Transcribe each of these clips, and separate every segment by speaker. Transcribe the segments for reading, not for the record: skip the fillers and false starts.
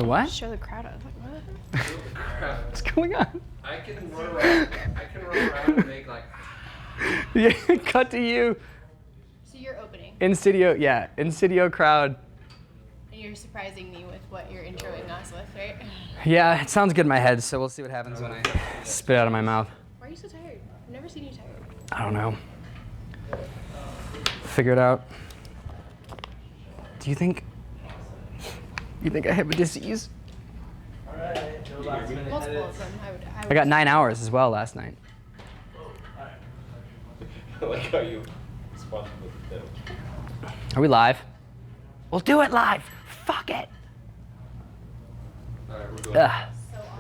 Speaker 1: The what?
Speaker 2: Show the crowd. I was like, what?
Speaker 1: What's going on?
Speaker 3: I can run around and make like.
Speaker 1: Yeah, cut to you.
Speaker 2: So you're opening.
Speaker 1: In studio crowd.
Speaker 2: And you're surprising me with what you're introing us with, right?
Speaker 1: Yeah, it sounds good in my head, so we'll see what happens when I spit out of my mouth.
Speaker 2: Why are you so tired? I've never seen you tired.
Speaker 1: I don't know. Figure it out. Do you think I have a disease?
Speaker 2: Multiple of them.
Speaker 1: I got 9 hours as well last night.
Speaker 3: Like how you responsible with them.
Speaker 1: Are we live? We'll do it live. Fuck it.
Speaker 3: All right, we're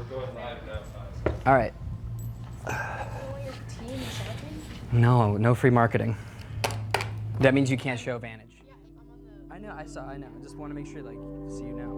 Speaker 3: going live now.
Speaker 1: All right. No free marketing. That means you can't show Vantage.
Speaker 2: Yeah, I'm on the.
Speaker 1: I know. I just want to make sure, like, to see you now.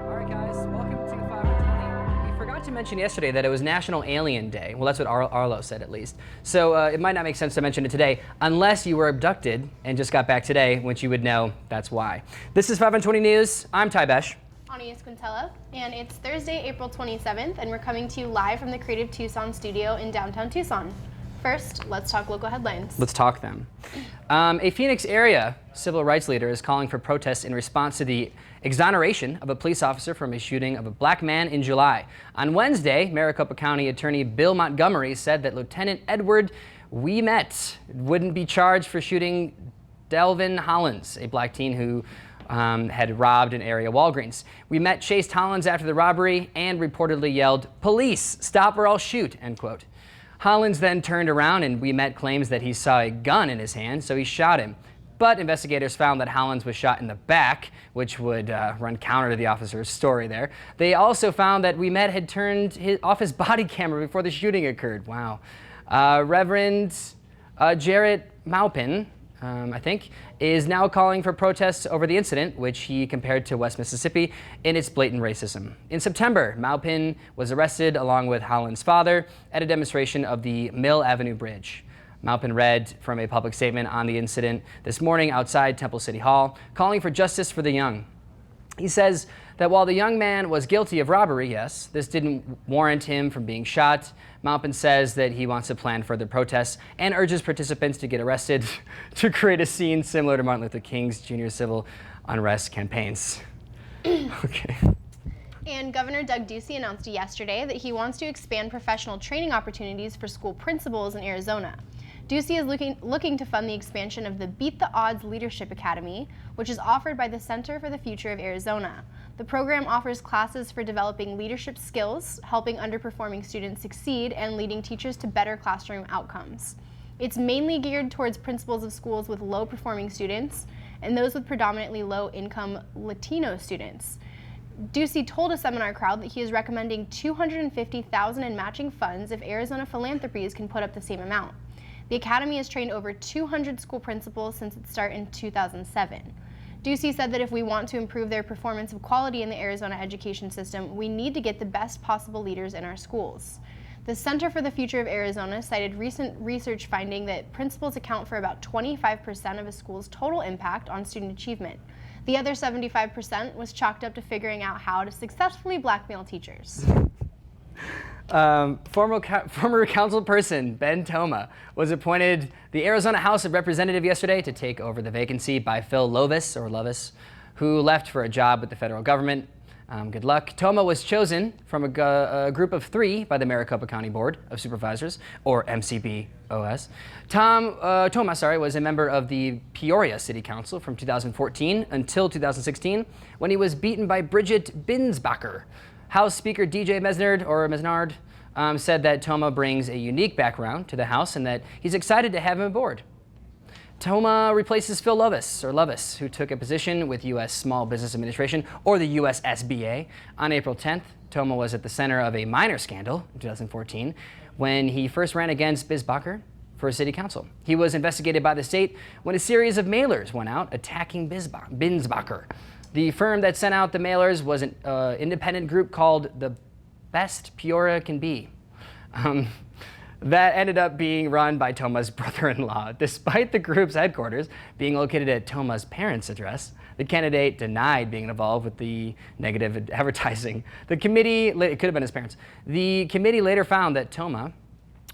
Speaker 1: All right, guys, welcome to 520. We forgot to mention yesterday that it was National Alien Day. Well, that's what Arlo said, at least. So it might not make sense to mention it today, unless you were abducted and just got back today, which you would know that's why. This is 520 News. I'm Ty Besh.
Speaker 2: Anias Quintella, and it's Thursday, April 27th, and we're coming to you live from the Creative Tucson studio in downtown Tucson. First, let's talk local headlines.
Speaker 1: Let's talk them. A Phoenix area civil rights leader is calling for protests in response to the exoneration of a police officer from a shooting of a black man in July. On Wednesday, Maricopa County Attorney Bill Montgomery said that Lieutenant Edward Ouimet wouldn't be charged for shooting Delvin Hollins, a black teen who had robbed an area Walgreens. Ouimet chased Hollins after the robbery and reportedly yelled, "Police, stop or I'll shoot," end quote. Hollins then turned around and Ouimet claims that he saw a gun in his hand, so he shot him. But investigators found that Hollins was shot in the back, which would run counter to the officer's story there. They also found that Ouimet had turned off his body camera before the shooting occurred. Wow. Reverend Jarrett Maupin, I think, is now calling for protests over the incident, which he compared to West Mississippi in its blatant racism. In September, Maupin was arrested along with Hollins' father at a demonstration of the Mill Avenue Bridge. Maupin read from a public statement on the incident this morning outside Temple City Hall, calling for justice for the young. He says that while the young man was guilty of robbery, yes, this didn't warrant him from being shot. Maupin says that he wants to plan further protests and urges participants to get arrested to create a scene similar to Martin Luther King's Junior Civil Unrest campaigns. Okay.
Speaker 2: And Governor Doug Ducey announced yesterday that he wants to expand professional training opportunities for school principals in Arizona. Ducey is looking to fund the expansion of the Beat the Odds Leadership Academy, which is offered by the Center for the Future of Arizona. The program offers classes for developing leadership skills, helping underperforming students succeed, and leading teachers to better classroom outcomes. It's mainly geared towards principals of schools with low-performing students and those with predominantly low-income Latino students. Ducey told a seminar crowd that he is recommending $250,000 in matching funds if Arizona Philanthropies can put up the same amount. The academy has trained over 200 school principals since its start in 2007. Ducey said that if we want to improve their performance of quality in the Arizona education system, we need to get the best possible leaders in our schools. The Center for the Future of Arizona cited recent research finding that principals account for about 25% of a school's total impact on student achievement. The other 75% was chalked up to figuring out how to successfully blackmail teachers.
Speaker 1: Former councilperson Ben Toma was appointed the Arizona House of Representatives yesterday to take over the vacancy by Phil Lovis, who left for a job with the federal government. Good luck. Toma was chosen from a group of 3 by the Maricopa County Board of Supervisors, or MCBOS. Toma was a member of the Peoria City Council from 2014 until 2016, when he was beaten by Bridget Binsbacher. House Speaker DJ Mesnard said that Toma brings a unique background to the House and that he's excited to have him aboard. Toma replaces Phil Lovis, who took a position with U.S. Small Business Administration, or the USSBA. On April 10th, Toma was at the center of a minor scandal in 2014 when he first ran against Binsbacher for city council. He was investigated by the state when a series of mailers went out attacking Binsbacher. The firm that sent out the mailers was an independent group called The Best Peoria Can Be. that ended up being run by Toma's brother-in-law. Despite the group's headquarters being located at Toma's parents' address, the candidate denied being involved with the negative advertising. The committee, it could have been his parents. The committee later found that Toma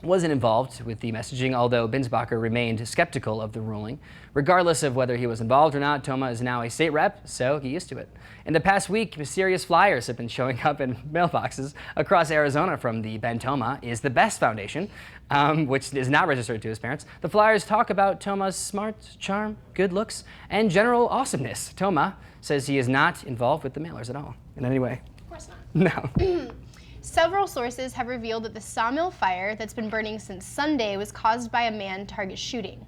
Speaker 1: wasn't involved with the messaging, although Binsbacher remained skeptical of the ruling. Regardless of whether he was involved or not, Toma is now a state rep, so get used to it. In the past week, mysterious flyers have been showing up in mailboxes across Arizona from the Ben Toma is the Best Foundation, which is not registered to his parents. The flyers talk about Toma's smart, charm, good looks, and general awesomeness. Toma says he is not involved with the mailers at all in any way.
Speaker 2: Of course not.
Speaker 1: No.
Speaker 2: Several sources have revealed that the sawmill fire that's been burning since Sunday was caused by a manned target shooting.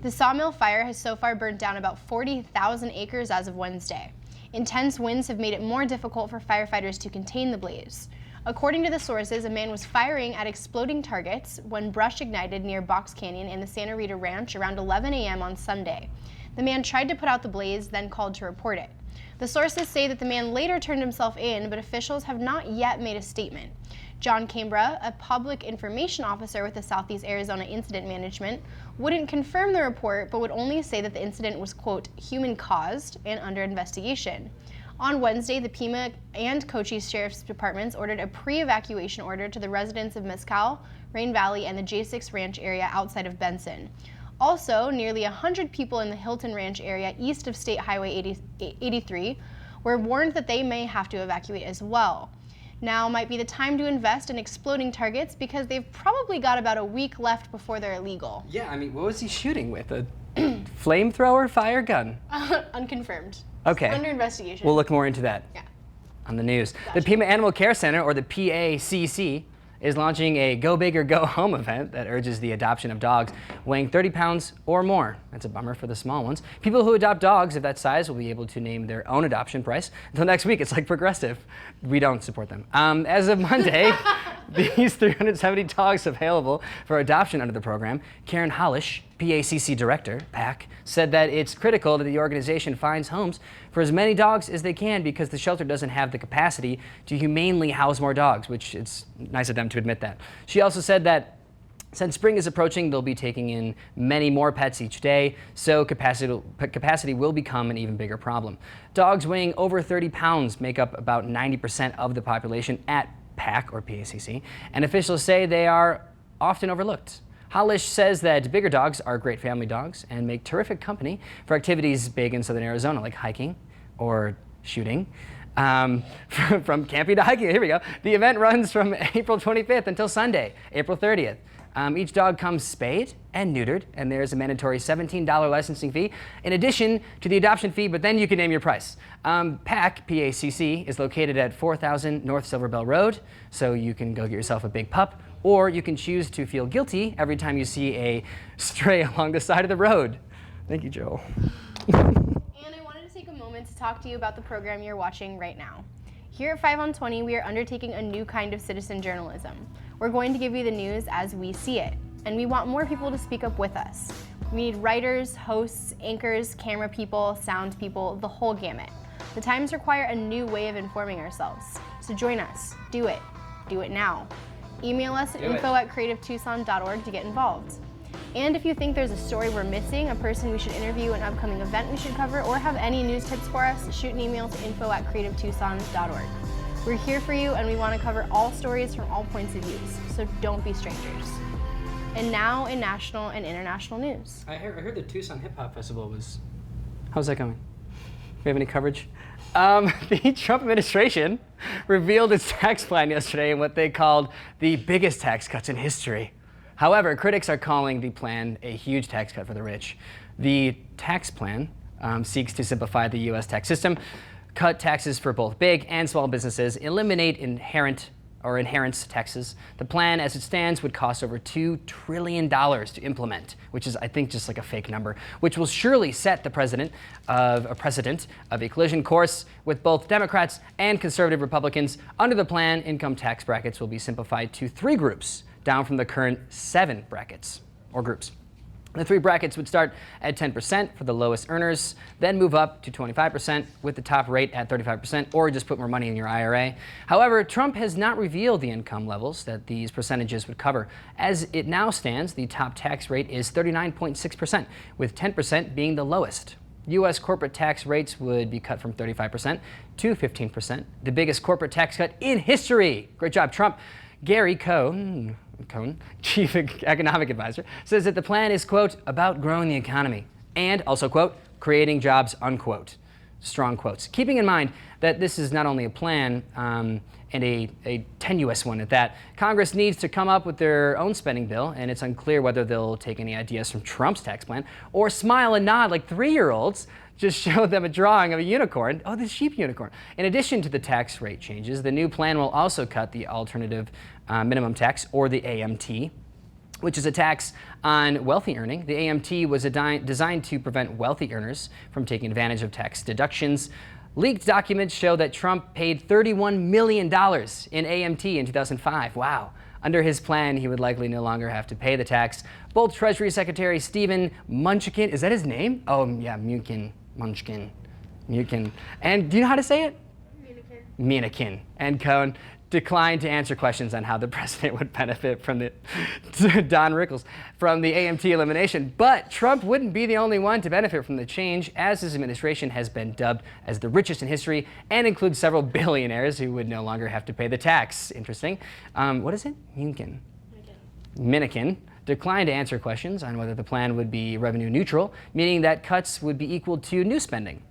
Speaker 2: The sawmill fire has so far burned down about 40,000 acres as of Wednesday. Intense winds have made it more difficult for firefighters to contain the blaze. According to the sources, a man was firing at exploding targets when brush ignited near Box Canyon in the Santa Rita Ranch around 11 a.m. on Sunday. The man tried to put out the blaze, then called to report it. The sources say that the man later turned himself in, but officials have not yet made a statement. John Cambra, a public information officer with the Southeast Arizona Incident Management, wouldn't confirm the report, but would only say that the incident was, quote, human-caused and under investigation. On Wednesday, the Pima and Cochise Sheriff's Departments ordered a pre-evacuation order to the residents of Mezcal, Rain Valley, and the J6 Ranch area outside of Benson. Also, nearly 100 people in the Hilton Ranch area east of State Highway 83 were warned that they may have to evacuate as well. Now might be the time to invest in exploding targets because they've probably got about a week left before they're illegal.
Speaker 1: Yeah, I mean, what was he shooting with? A flamethrower, fire gun?
Speaker 2: Unconfirmed.
Speaker 1: Okay.
Speaker 2: It's under investigation.
Speaker 1: We'll look more into that.
Speaker 2: Yeah.
Speaker 1: On the news.
Speaker 2: Gotcha.
Speaker 1: The Pima Animal Care Center, or the PACC, is launching a Go Big or Go Home event that urges the adoption of dogs weighing 30 pounds or more. That's a bummer for the small ones. People who adopt dogs of that size will be able to name their own adoption price. Until next week, it's like Progressive. We don't support them. As of Monday, these 370 dogs available for adoption under the program. Karen Hollish, PACC director, PAC, said that it's critical that the organization finds homes for as many dogs as they can because the shelter doesn't have the capacity to humanely house more dogs, which it's nice of them to admit that. She also said that since spring is approaching, they'll be taking in many more pets each day, so capacity will become an even bigger problem. Dogs weighing over 30 pounds make up about 90% of the population at PAC or PACC, and officials say they are often overlooked. Hollish says that bigger dogs are great family dogs and make terrific company for activities big in southern Arizona, like hiking or shooting. From camping to hiking, here we go. The event runs from April 25th until Sunday, April 30th. Each dog comes spayed and neutered, and there's a mandatory $17 licensing fee in addition to the adoption fee, but then you can name your price. PAC, PACC, is located at 4000 North Silver Bell Road, so you can go get yourself a big pup, or you can choose to feel guilty every time you see a stray along the side of the road. Thank you, Joel.
Speaker 2: And I wanted to take a moment to talk to you about the program you're watching right now. Here at 5 on 20, we are undertaking a new kind of citizen journalism. We're going to give you the news as we see it, and we want more people to speak up with us. We need writers, hosts, anchors, camera people, sound people, the whole gamut. The times require a new way of informing ourselves. So join us. Do it. Do it now. Email us at info@creativetucson.org to get involved. And if you think there's a story we're missing, a person we should interview, an upcoming event we should cover, or have any news tips for us, shoot an email to info@creativetucson.org. We're here for you, and we want to cover all stories from all points of view, so don't be strangers. And now in national and international news.
Speaker 1: I heard the Tucson Hip Hop Festival was... How's that going? Do we have any coverage? The Trump administration revealed its tax plan yesterday in what they called the biggest tax cuts in history. However, critics are calling the plan a huge tax cut for the rich. The tax plan seeks to simplify the U.S. tax system, cut taxes for both big and small businesses, eliminate inheritance taxes. The plan, as it stands, would cost over $2 trillion to implement, which is, I think, just like a fake number, which will surely set the precedent of a collision course with both Democrats and conservative Republicans. Under the plan, income tax brackets will be simplified to 3 groups, down from the current 7 brackets or groups. The three brackets would start at 10% for the lowest earners, then move up to 25% with the top rate at 35%, or just put more money in your IRA. However, Trump has not revealed the income levels that these percentages would cover. As it now stands, the top tax rate is 39.6%, with 10% being the lowest. U.S. corporate tax rates would be cut from 35% to 15%, the biggest corporate tax cut in history. Great job, Trump. Gary Cohn, chief economic advisor, says that the plan is, quote, about growing the economy and also, quote, creating jobs, unquote. Strong quotes. Keeping in mind that this is not only a plan and a tenuous one at that, Congress needs to come up with their own spending bill, and it's unclear whether they'll take any ideas from Trump's tax plan or smile and nod like 3-year-olds. Just show them a drawing of a unicorn. Oh, the sheep unicorn. In addition to the tax rate changes, the new plan will also cut the alternative minimum tax, or the AMT, which is a tax on wealthy earning. The AMT was designed to prevent wealthy earners from taking advantage of tax deductions. Leaked documents show that Trump paid $31 million in AMT in 2005. Wow. Under his plan, he would likely no longer have to pay the tax. Both Treasury Secretary Stephen Munchkin, is that his name? Oh, yeah, Munchkin. And do you know how to say it? Minikin. And Cohn declined to answer questions on how the president would benefit from the Don Rickles from the AMT elimination. But Trump wouldn't be the only one to benefit from the change, as his administration has been dubbed as the richest in history and includes several billionaires who would no longer have to pay the tax. Interesting. What is it? Minikin declined to answer questions on whether the plan would be revenue neutral, meaning that cuts would be equal to new spending.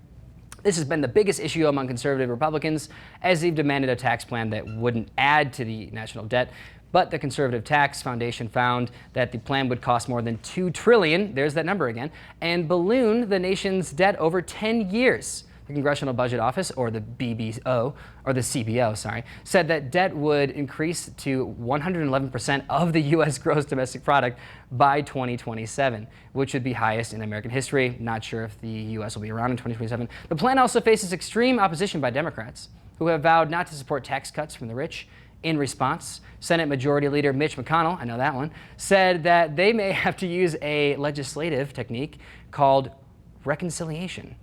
Speaker 1: This has been the biggest issue among conservative Republicans, as they've demanded a tax plan that wouldn't add to the national debt. But the Conservative Tax Foundation found that the plan would cost more than $2 trillion, there's that number again, and balloon the nation's debt over 10 years. The Congressional Budget Office, or the CBO, said that debt would increase to 111% of the U.S. gross domestic product by 2027, which would be highest in American history. Not sure if the U.S. will be around in 2027. The plan also faces extreme opposition by Democrats, who have vowed not to support tax cuts from the rich. In response, Senate Majority Leader Mitch McConnell, I know that one, said that they may have to use a legislative technique called reconciliation.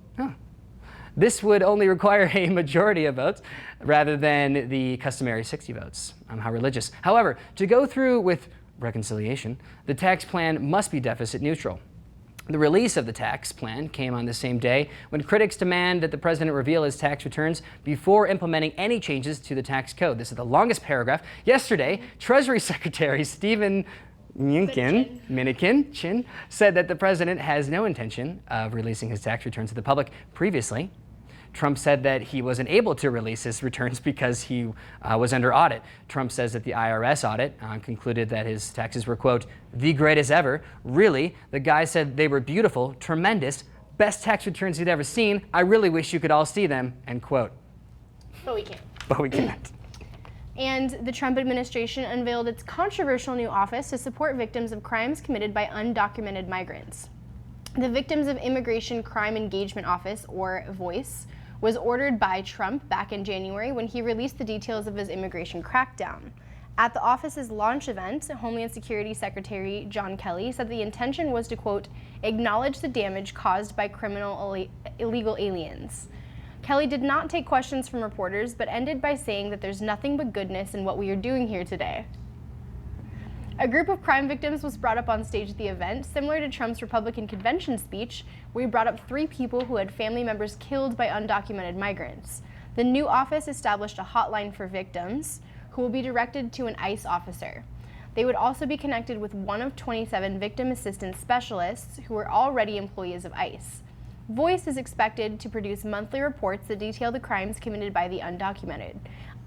Speaker 1: This would only require a majority of votes rather than the customary 60 votes. How religious. However, to go through with reconciliation, the tax plan must be deficit neutral. The release of the tax plan came on the same day when critics demand that the president reveal his tax returns before implementing any changes to the tax code. This is the longest paragraph. Yesterday, Treasury Secretary Stephen Minikin said that the president has no intention of releasing his tax returns to the public. Previously, Trump said that he wasn't able to release his returns because he was under audit. Trump says that the IRS audit concluded that his taxes were, quote, the greatest ever. Really, the guy said they were beautiful, tremendous, best tax returns he'd ever seen. I really wish you could all see them, end quote.
Speaker 2: But we can't.
Speaker 1: But we can't.
Speaker 2: And the Trump administration unveiled its controversial new office to support victims of crimes committed by undocumented migrants. The Victims of Immigration Crime Engagement Office, or VOICE, was ordered by Trump back in January when he released the details of his immigration crackdown. At the office's launch event, Homeland Security Secretary John Kelly said the intention was to, quote, acknowledge the damage caused by illegal aliens. Kelly did not take questions from reporters, but ended by saying that there's nothing but goodness in what we are doing here today. A group of crime victims was brought up on stage at the event, similar to Trump's Republican convention speech, where he brought up 3 people who had family members killed by undocumented migrants. The new office established a hotline for victims, who will be directed to an ICE officer. They would also be connected with one of 27 victim assistance specialists who are already employees of ICE. VOICE is expected to produce monthly reports that detail the crimes committed by the undocumented.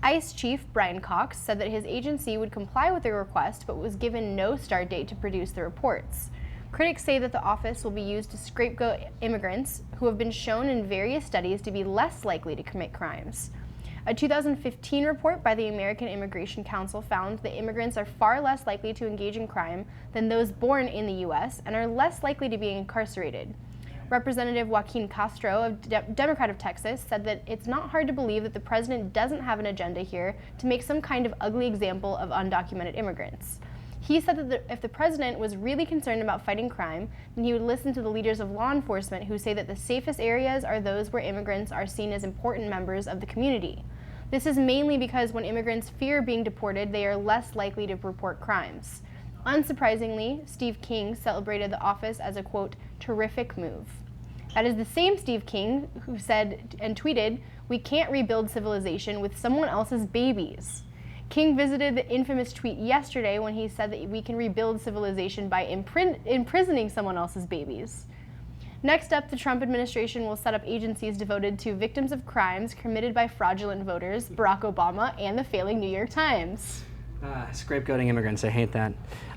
Speaker 2: ICE Chief Brian Cox said that his agency would comply with the request, but was given no start date to produce the reports. Critics say that the office will be used to scapegoat immigrants who have been shown in various studies to be less likely to commit crimes. A 2015 report by the American Immigration Council found that immigrants are far less likely to engage in crime than those born in the U.S. and are less likely to be incarcerated. Representative Joaquin Castro, a Democrat of Texas, said that it's not hard to believe that the president doesn't have an agenda here to make some kind of ugly example of undocumented immigrants. He said that if the president was really concerned about fighting crime, then he would listen to the leaders of law enforcement who say that the safest areas are those where immigrants are seen as important members of the community. This is mainly because when immigrants fear being deported, they are less likely to report crimes. Unsurprisingly, Steve King celebrated the office as a, quote, terrific move. That is the same Steve King who said and tweeted, "We can't rebuild civilization with someone else's babies." King visited the infamous tweet yesterday when he said that we can rebuild civilization by imprisoning someone else's babies. Next up, the Trump administration will set up agencies devoted to victims of crimes committed by fraudulent voters, Barack Obama, and the failing New York Times.
Speaker 1: Scapegoating immigrants, I hate that.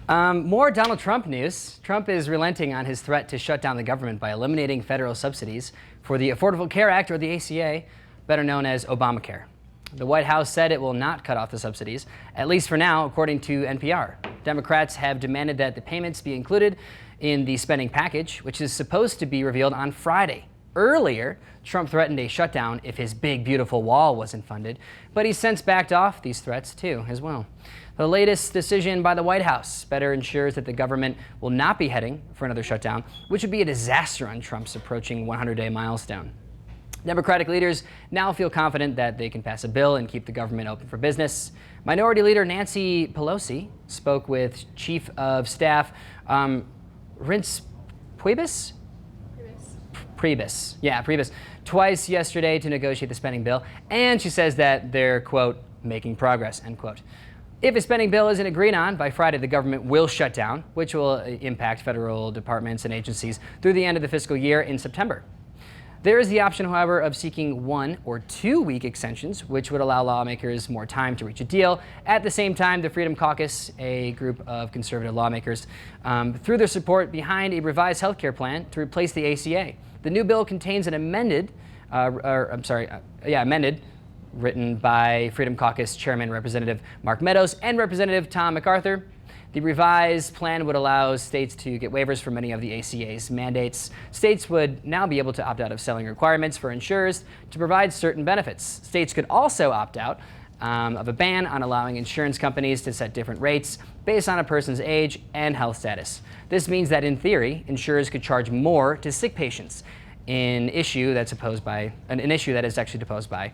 Speaker 1: More Donald Trump news. Trump is relenting on his threat to shut down the government by eliminating federal subsidies for the Affordable Care Act, or the ACA, better known as Obamacare. The White House said it will not cut off the subsidies, at least for now, according to NPR. Democrats have demanded that the payments be included in the spending package, which is supposed to be revealed on Friday. Earlier, Trump threatened a shutdown if his big, beautiful wall wasn't funded, but he's since backed off these threats too, as well. The latest decision by the White House better ensures that the government will not be heading for another shutdown, which would be a disaster on Trump's approaching 100-day milestone. Democratic leaders now feel confident that they can pass a bill and keep the government open for business. Minority Leader Nancy Pelosi spoke with Chief of Staff Reince Priebus twice yesterday to negotiate the spending bill, and she says that they're, quote, making progress, end quote. If a spending bill isn't agreed on by Friday, the government will shut down, which will impact federal departments and agencies through the end of the fiscal year in September. There is the option, however, of seeking 1 or 2 week extensions, which would allow lawmakers more time to reach a deal. At the same time, the Freedom Caucus, a group of conservative lawmakers, threw their support behind a revised health care plan to replace the ACA. The new bill contains an amended, written by Freedom Caucus Chairman Representative Mark Meadows and Representative Tom MacArthur. The revised plan would allow states to get waivers for many of the ACA's mandates. States would now be able to opt out of selling requirements for insurers to provide certain benefits. States could also opt out of a ban on allowing insurance companies to set different rates based on a person's age and health status. This means that, in theory, insurers could charge more to sick patients, an issue that is actually opposed by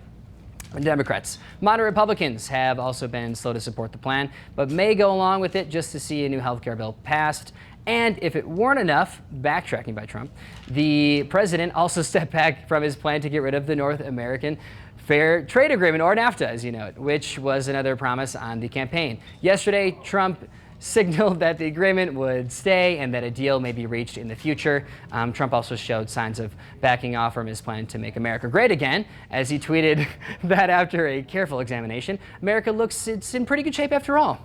Speaker 1: Democrats. Moderate Republicans have also been slow to support the plan, but may go along with it just to see a new health care bill passed. And if it weren't enough, backtracking by Trump, the president also stepped back from his plan to get rid of the North American Fair Trade Agreement, or NAFTA, as you know it, which was another promise on the campaign. Yesterday, Trump signaled that the agreement would stay and that a deal may be reached in the future. Trump also showed signs of backing off from his plan to make America great again, as he tweeted that after a careful examination, America looks it's in pretty good shape after all.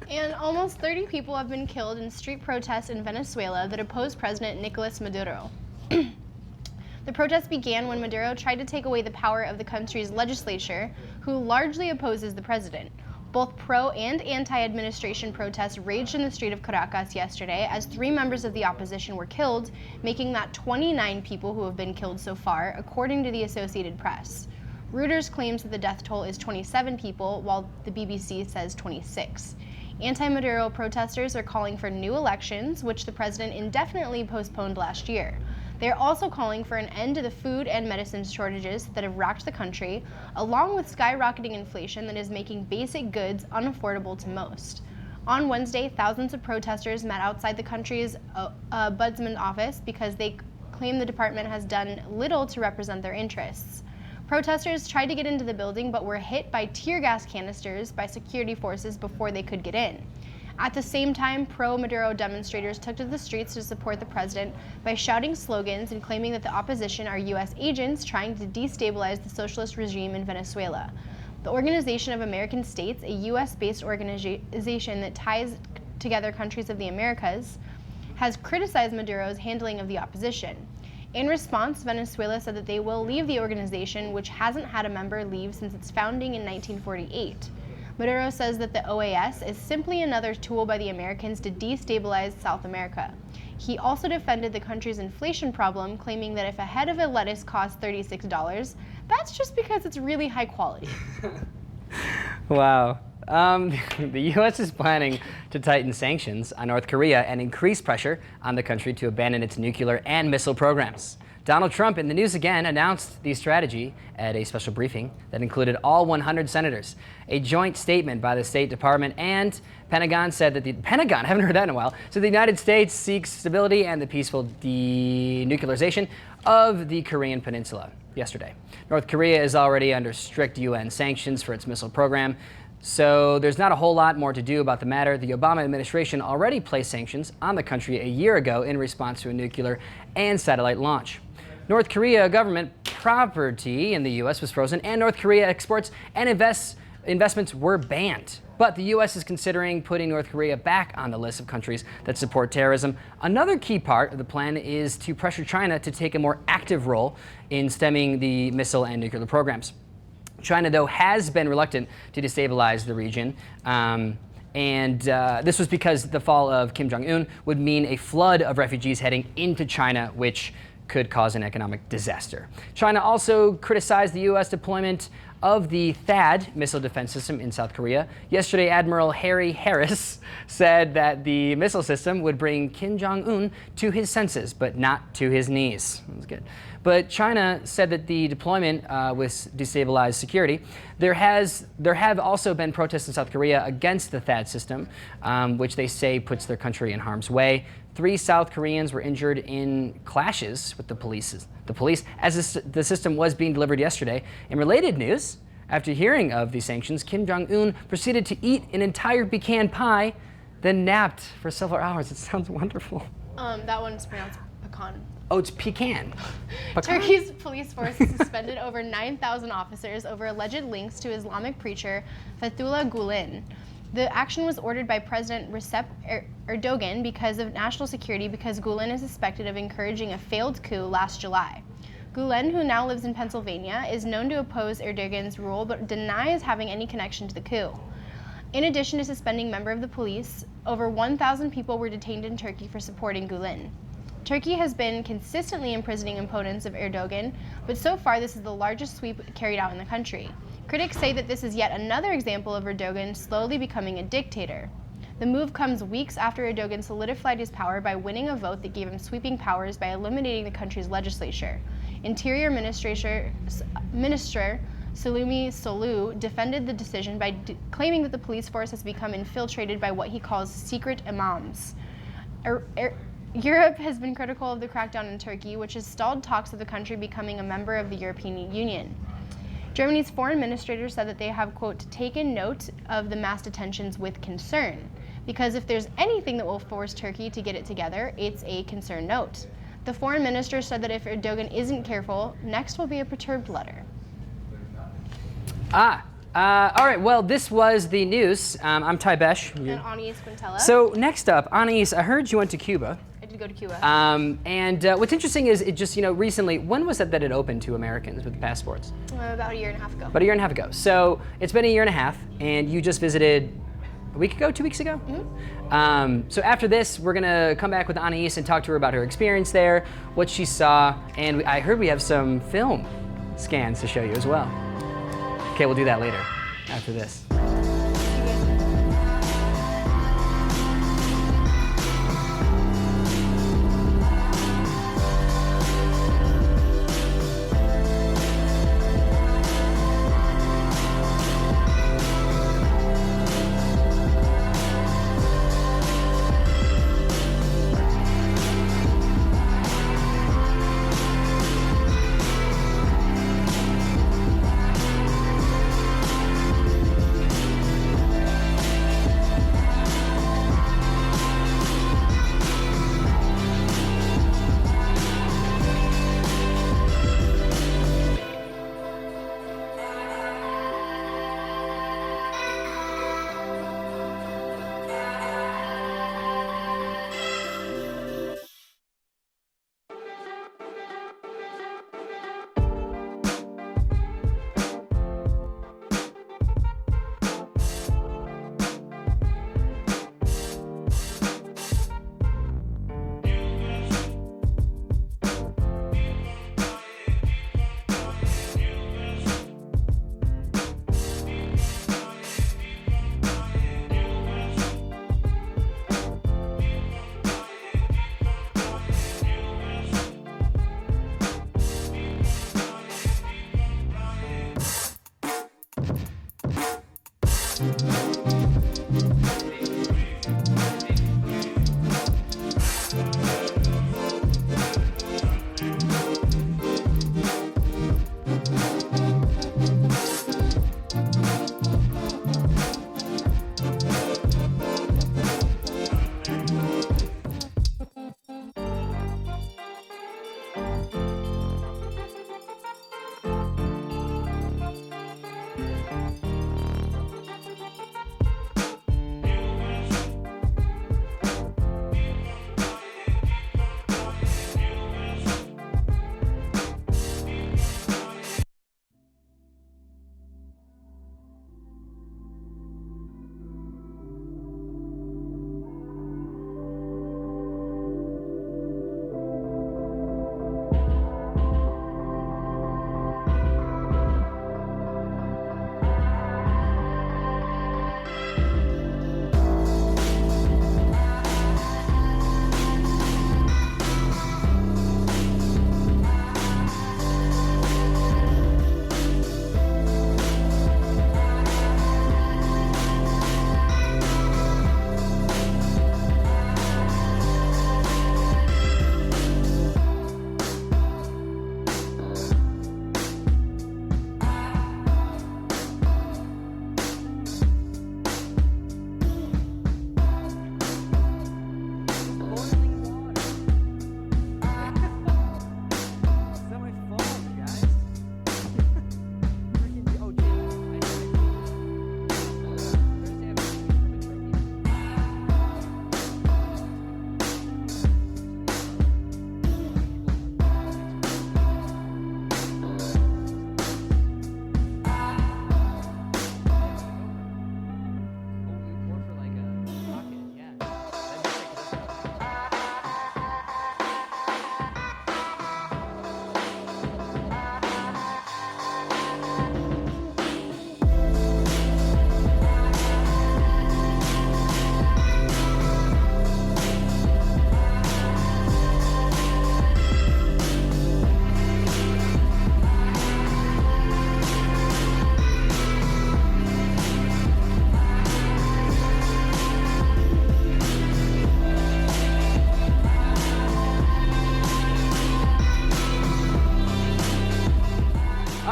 Speaker 2: And almost 30 people have been killed in street protests in Venezuela that oppose President Nicolas Maduro. The protests began when Maduro tried to take away the power of the country's legislature, who largely opposes the president. Both pro- and anti-administration protests raged in the street of Caracas yesterday as 3 members of the opposition were killed, making that 29 people who have been killed so far, according to the Associated Press. Reuters claims that the death toll is 27 people, while the BBC says 26. Anti-Maduro protesters are calling for new elections, which the president indefinitely postponed last year. They are also calling for an end to the food and medicine shortages that have racked the country, along with skyrocketing inflation that is making basic goods unaffordable to most. On Wednesday, thousands of protesters met outside the country's ombudsman office because they claim the department has done little to represent their interests. Protesters tried to get into the building but were hit by tear gas canisters by security forces before they could get in. At the same time, pro-Maduro demonstrators took to the streets to support the president by shouting slogans and claiming that the opposition are U.S. agents trying to destabilize the socialist regime in Venezuela. The Organization of American States, a U.S.-based organization that ties together countries of the Americas, has criticized Maduro's handling of the opposition. In response, Venezuela said that they will leave the organization, which hasn't had a member leave since its founding in 1948. Maduro says that the OAS is simply another tool by the Americans to destabilize South America. He also defended the country's inflation problem, claiming that if a head of a lettuce costs $36, that's just because it's really high quality.
Speaker 1: Wow. The U.S. is planning to tighten sanctions on North Korea and increase pressure on the country to abandon its nuclear and missile programs. Donald Trump, in the news again, announced the strategy at a special briefing that included all 100 senators. A joint statement by the State Department and Pentagon said that I haven't heard that in a while, so the United States seeks stability and the peaceful denuclearization of the Korean Peninsula yesterday. North Korea is already under strict UN sanctions for its missile program, so there's not a whole lot more to do about the matter. The Obama administration already placed sanctions on the country a year ago in response to a nuclear and satellite launch. North Korea government property in the U.S. was frozen, and North Korea exports and investments were banned. But the U.S. is considering putting North Korea back on the list of countries that support terrorism. Another key part of the plan is to pressure China to take a more active role in stemming the missile and nuclear programs. China, though, has been reluctant to destabilize the region. This was because the fall of Kim Jong-un would mean a flood of refugees heading into China, which could cause an economic disaster. China also criticized the U.S. deployment of the THAAD missile defense system in South Korea. Yesterday, Admiral Harry Harris said that the missile system would bring Kim Jong-un to his senses, but not to his knees. That's good. But China said that the deployment would destabilize security. There have also been protests in South Korea against the THAAD system, which they say puts their country in harm's way. 3 South Koreans were injured in clashes with the police as the system was being delivered yesterday. In related news, after hearing of these sanctions, Kim Jong-un proceeded to eat an entire pecan pie, then napped for several hours. It sounds wonderful.
Speaker 2: That one's pronounced pecan.
Speaker 1: Oh, it's pecan.
Speaker 2: Turkey's police force has suspended over 9,000 officers over alleged links to Islamic preacher Fethullah Gulen. The action was ordered by President Recep Erdogan because of national security, because Gulen is suspected of encouraging a failed coup last July. Gulen, who now lives in Pennsylvania, is known to oppose Erdogan's rule but denies having any connection to the coup. In addition to suspending members of the police, over 1,000 people were detained in Turkey for supporting Gulen. Turkey has been consistently imprisoning opponents of Erdogan, but so far this is the largest sweep carried out in the country. Critics say that this is yet another example of Erdogan slowly becoming a dictator. The move comes weeks after Erdogan solidified his power by winning a vote that gave him sweeping powers by eliminating the country's legislature. Interior Minister Salumi Solu defended the decision by claiming that the police force has become infiltrated by what he calls secret imams. Europe has been critical of the crackdown in Turkey, which has stalled talks of the country becoming a member of the European Union. Germany's foreign administrator said that they have, quote, taken note of the mass detentions with concern, because if there's anything that will force Turkey to get it together, it's a concern note. The foreign minister said that if Erdogan isn't careful, next will be a perturbed letter.
Speaker 1: All right, well, this was the news. I'm Ty Besh.
Speaker 2: And Anais Quintella.
Speaker 1: So next up, Anais, I heard you went to Cuba.
Speaker 2: I did go to Cuba.
Speaker 1: What's interesting is it just, recently, when was it that it opened to Americans with passports?
Speaker 2: About a year and a half ago.
Speaker 1: About a year and a half ago. So it's been a year and a half, and you just visited a week ago, 2 weeks ago?
Speaker 2: Mm-hmm.
Speaker 1: So after this, we're gonna come back with Anais and talk to her about her experience there, what she saw, and I heard we have some film scans to show you as well. Okay, we'll do that later, after this.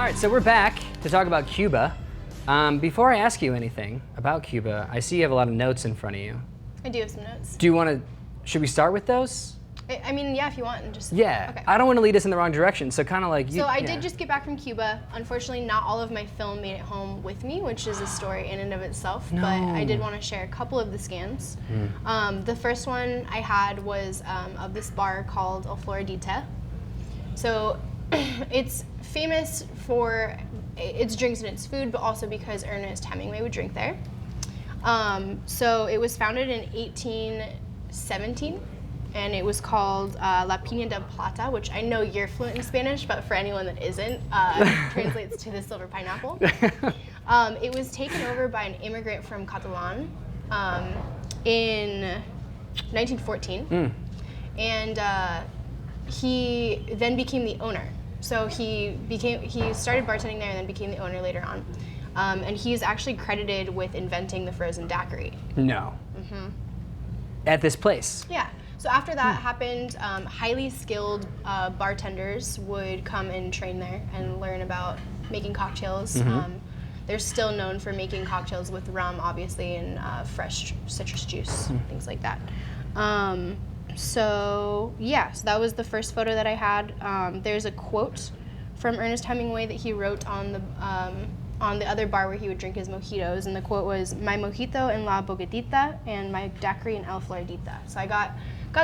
Speaker 1: right, so we're back to talk about Cuba. Before I ask you anything about Cuba, I see you have a lot of notes in front of you.
Speaker 2: I do have some notes.
Speaker 1: Do you want to, should we start with those?
Speaker 2: I mean, yeah, if you want, just.
Speaker 1: Yeah,
Speaker 2: Okay.
Speaker 1: I don't want to lead us in the wrong direction, so kind of like you.
Speaker 2: So I
Speaker 1: yeah.
Speaker 2: did just get back from Cuba. Unfortunately, not all of my film made it home with me, which is a story in and of itself.
Speaker 1: No.
Speaker 2: But I did want to share a couple of the scans. The first one I had was of this bar called El Floridita. So it's famous for its drinks and its food, but also because Ernest Hemingway would drink there. So it was founded in 1817. And it was called La Piña de Plata, which I know you're fluent in Spanish, but for anyone that isn't, translates to the silver pineapple. It was taken over by an immigrant from Catalan in 1914, and he then became the owner. So he started bartending there and then became the owner later on. And he's actually credited with inventing the frozen daiquiri.
Speaker 1: No. At this place?
Speaker 2: Yeah. So after that happened, highly skilled bartenders would come and train there and learn about making cocktails. They're still known for making cocktails with rum, obviously, and fresh citrus juice, things like that. So that was the first photo that I had. There's a quote from Ernest Hemingway that he wrote on the other bar where he would drink his mojitos, and the quote was, "My mojito en la bogatita and my daiquiri en el floridita." So I got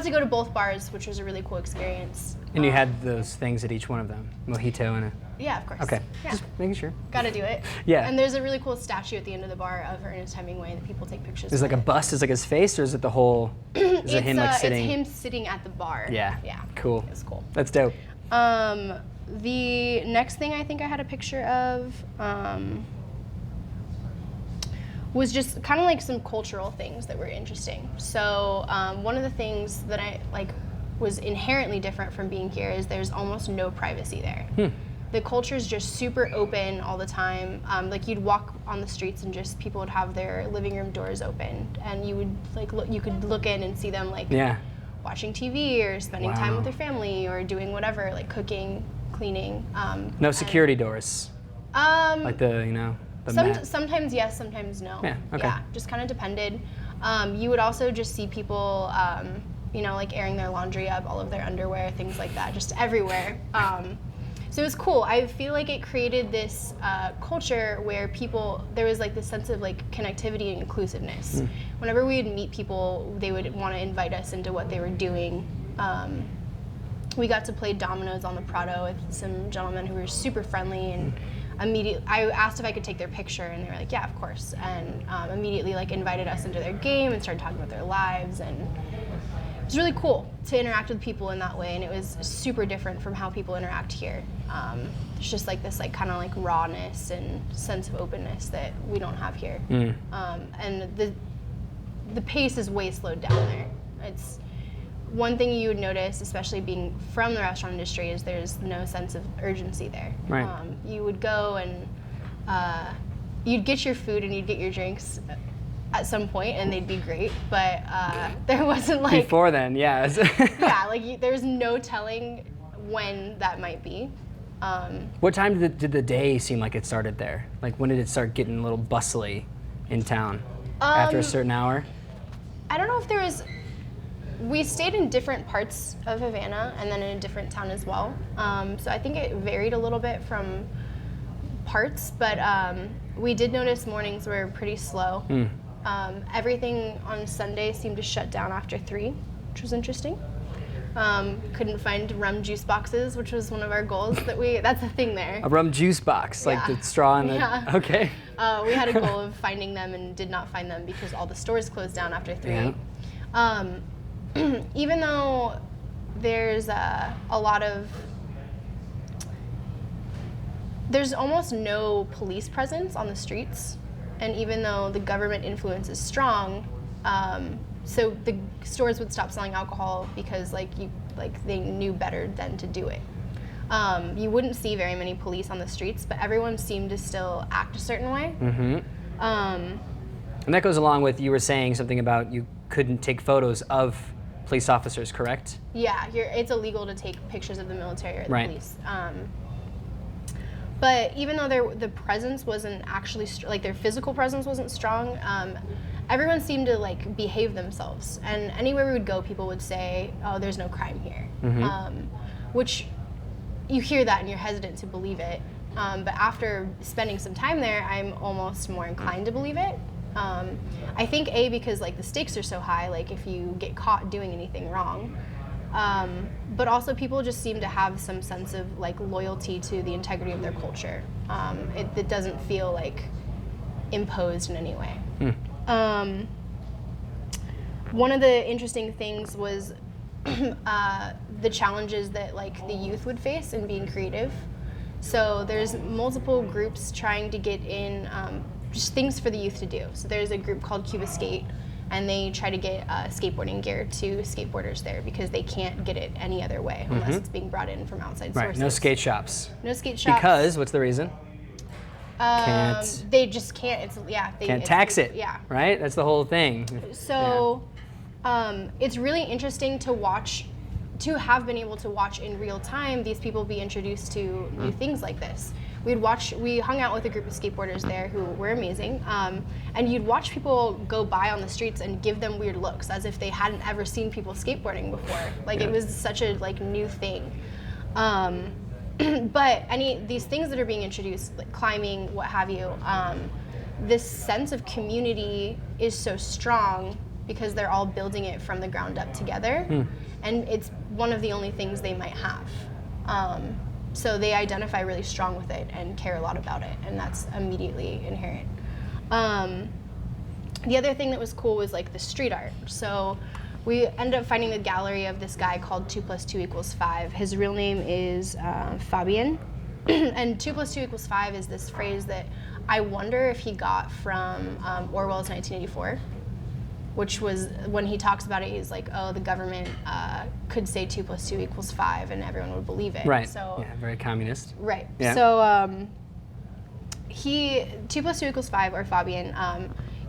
Speaker 2: to go to both bars, which was a really cool experience.
Speaker 1: And you had those things at each one of them, mojito and a.
Speaker 2: Yeah, of course.
Speaker 1: Okay,
Speaker 2: Yeah.
Speaker 1: just making sure.
Speaker 2: Got to do it.
Speaker 1: Yeah.
Speaker 2: And there's a really cool statue at the end of the bar of Ernest Hemingway that people take pictures
Speaker 1: Is it like a
Speaker 2: with.
Speaker 1: bust? Is it like his face, or is it the whole? Is it him like sitting?
Speaker 2: It's him sitting at the bar.
Speaker 1: Yeah.
Speaker 2: Yeah.
Speaker 1: Cool.
Speaker 2: It was cool.
Speaker 1: That's dope.
Speaker 2: The next thing I think I had a picture of was just kind of like some cultural things that were interesting. So one of the things that I was inherently different from being here is there's almost no privacy there. The culture is just super open all the time. Like you'd walk on the streets and just people would have their living room doors open, and you would you could look in and see them watching TV or spending time with their family or doing whatever, like cooking, cleaning.
Speaker 1: No security doors. Like the mat.
Speaker 2: Sometimes yes, sometimes no.
Speaker 1: Yeah. Okay.
Speaker 2: Yeah, just kind of depended. You would also just see people, like airing their laundry up, all of their underwear, things like that, just everywhere. So it was cool. I feel like it created this culture where there was like this sense of like connectivity and inclusiveness. Whenever we would meet people, they would want to invite us into what they were doing. We got to play dominoes on the Prado with some gentlemen who were super friendly, and immediately I asked if I could take their picture, and they were like, yeah, of course, and immediately invited us into their game and started talking about their lives, and it was really cool to interact with people in that way, and it was super different from how people interact here. There's just this rawness and sense of openness that we don't have here. And the pace is way slowed down there. It's one thing you would notice, especially being from the restaurant industry, is there's no sense of urgency there.
Speaker 1: Right.
Speaker 2: You would go and you'd get your food and you'd get your drinks at some point, and they'd be great, but there wasn't
Speaker 1: Before then, yeah.
Speaker 2: yeah, there's no telling when that might be.
Speaker 1: What time did the day seem like it started there? Like when did it start getting a little bustly in town? After a certain hour?
Speaker 2: I don't know if there was. We stayed in different parts of Havana and then in a different town as well. So I think it varied a little bit from parts, but we did notice mornings were pretty slow. Everything on Sunday seemed to shut down after 3, which was interesting. Couldn't find rum juice boxes, which was one of our goals. That's a thing there.
Speaker 1: A rum juice box, like the straw in the.
Speaker 2: Yeah.
Speaker 1: Okay.
Speaker 2: We had a goal of finding them and did not find them because all the stores closed down after 3.
Speaker 1: Yeah.
Speaker 2: Even though there's there's almost no police presence on the streets, and even though the government influence is strong, so the stores would stop selling alcohol because they knew better than to do it. You wouldn't see very many police on the streets, but everyone seemed to still act a certain way.
Speaker 1: And that goes along with, you were saying something about you couldn't take photos of police officers, correct?
Speaker 2: Yeah, it's illegal to take pictures of the military or the police. But even though the presence wasn't actually like their physical presence wasn't strong, everyone seemed to like behave themselves. And anywhere we would go, people would say, "Oh, there's no crime here," which you hear that and you're hesitant to believe it. But after spending some time there, I'm almost more inclined to believe it. I think because like the stakes are so high, like if you get caught doing anything wrong. But also people just seem to have some sense of like loyalty to the integrity of their culture. It doesn't feel like imposed in any way. One of the interesting things was the challenges that like the youth would face in being creative. So there's multiple groups trying to get in just things for the youth to do. So there's a group called Cuba Skate, and they try to get skateboarding gear to skateboarders there because they can't get it any other way unless it's being brought in from outside sources.
Speaker 1: No skate shops.
Speaker 2: No skate shops.
Speaker 1: Because, what's the reason?
Speaker 2: They just can't.
Speaker 1: Can't tax it.
Speaker 2: Yeah.
Speaker 1: Right? That's the whole thing.
Speaker 2: So it's really interesting to watch, to have been able to watch in real time these people be introduced to new things like this. We hung out with a group of skateboarders there who were amazing, and you'd watch people go by on the streets and give them weird looks as if they hadn't ever seen people skateboarding before. Like it was such a like new thing. But these things that are being introduced, like climbing, what have you, this sense of community is so strong because they're all building it from the ground up together, and it's one of the only things they might have. So they identify really strong with it and care a lot about it, and that's immediately inherent. The other thing that was cool was like the street art. So we ended up finding the gallery of this guy called 2 + 2 = 5. His real name is Fabian, and 2 + 2 = 5 is this phrase that I wonder if he got from Orwell's 1984. Which was when he talks about it, he's like, "Oh, the government could say 2 + 2 = 5, and everyone would believe it."
Speaker 1: Right.
Speaker 2: So
Speaker 1: yeah, very communist.
Speaker 2: right.
Speaker 1: Yeah.
Speaker 2: So 2 + 2 = 5, or Fabian,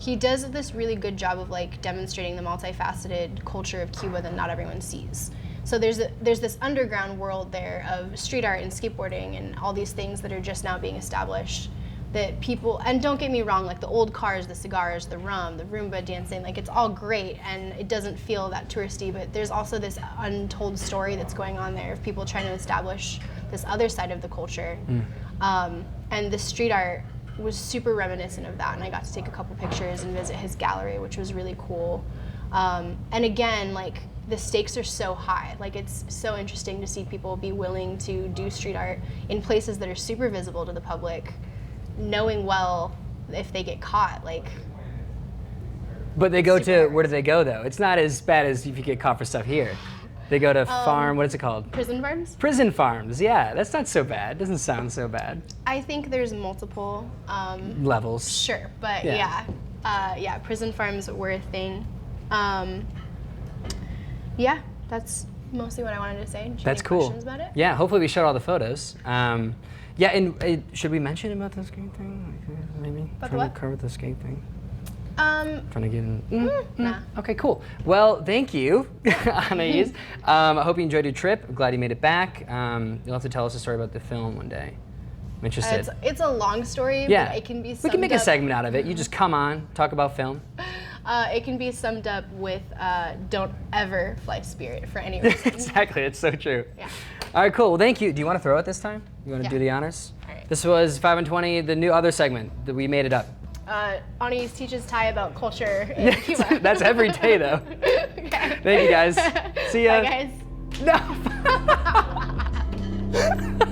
Speaker 2: he does this really good job of like demonstrating the multifaceted culture of Cuba that not everyone sees. So there's this underground world there of street art and skateboarding and all these things that are just now being established. That people, and don't get me wrong, like the old cars, the cigars, the rum, the Roomba dancing, like it's all great and it doesn't feel that touristy, but there's also this untold story that's going on there of people trying to establish this other side of the culture. And the street art was super reminiscent of that, and I got to take a couple pictures and visit his gallery, which was really cool. And again, like the stakes are so high. Like it's so interesting to see people be willing to do street art in places that are super visible to the public, knowing well if they get caught, like.
Speaker 1: But they go to, where do they go though? It's not as bad as if you get caught for stuff here. They go to farm, what is it called?
Speaker 2: Prison farms?
Speaker 1: Prison farms, yeah. That's not so bad. Doesn't sound so bad.
Speaker 2: I think there's multiple
Speaker 1: levels.
Speaker 2: Sure, but
Speaker 1: Yeah.
Speaker 2: yeah, prison farms were a thing. Yeah, that's mostly what I wanted to say. Do you have
Speaker 1: That's
Speaker 2: any
Speaker 1: cool.
Speaker 2: questions about it?
Speaker 1: Yeah, hopefully we showed all the photos. Yeah, and should we mention about the skate thing? Like, maybe?
Speaker 2: About
Speaker 1: Trying
Speaker 2: what?
Speaker 1: to cover the skate thing.
Speaker 2: Um,
Speaker 1: Trying to get in.
Speaker 2: nah.
Speaker 1: Okay, cool. Well, thank you, Anais. I hope you enjoyed your trip. I'm glad you made it back. You'll have to tell us a story about the film one day. I'm interested.
Speaker 2: It's a long story,
Speaker 1: Yeah.
Speaker 2: but it can be summed
Speaker 1: We can make a
Speaker 2: up.
Speaker 1: segment out of it. You just come on, talk about film.
Speaker 2: It can be summed up with don't ever fly Spirit for any reason.
Speaker 1: Exactly, it's so true.
Speaker 2: Yeah.
Speaker 1: All right, cool. Well, thank you. Do you want to throw it this time? You want to
Speaker 2: Yeah.
Speaker 1: do the honors?
Speaker 2: All right.
Speaker 1: This was 5 and 20, the new other segment that we made it up.
Speaker 2: Anais teaches Ty about culture in Cuba.
Speaker 1: That's every day, though.
Speaker 2: Okay.
Speaker 1: Thank you, guys. See ya.
Speaker 2: Bye, guys.
Speaker 1: No.